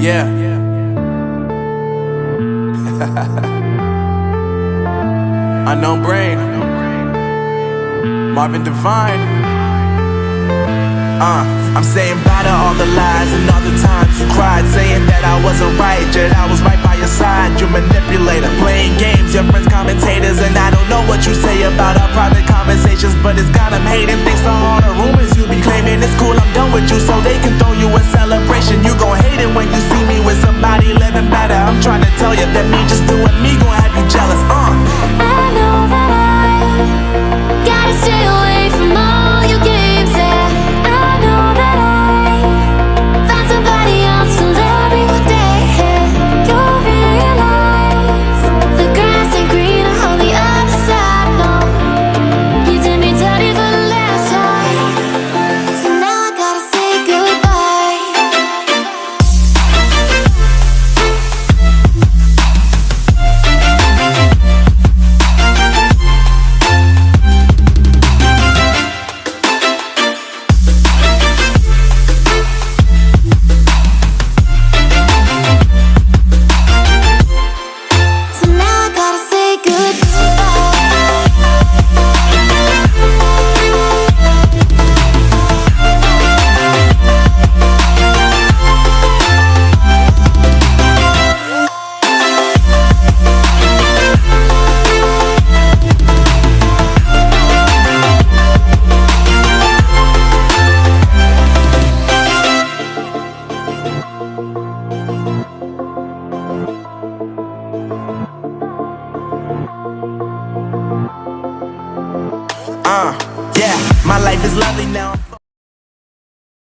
Yeah. Unknown Brain, Marvin Divine. I'm saying bye to all the lies and all the times you cried, saying that I wasn't right, yet I was right by your side. You manipulator, playing games, your friends commentators, and I don't know what you say about our private conversations, but it's got them hating. Thanks to all the rumors you be claiming. It's cool, I'm done with you, so they can throw you a celebration. You gon' hate it when you see me with somebody living better. I'm trying to tell you that me just doing me gon' have you jealous. I know that I gotta stay away from all your games, yeah. I know that I found somebody else to love me one day, yeah. You'll realize the grass ain't greener on the other side, no. You did me dirty for the last time, so now I gotta say goodbye. So now I gotta say Yeah, my life is lovely now.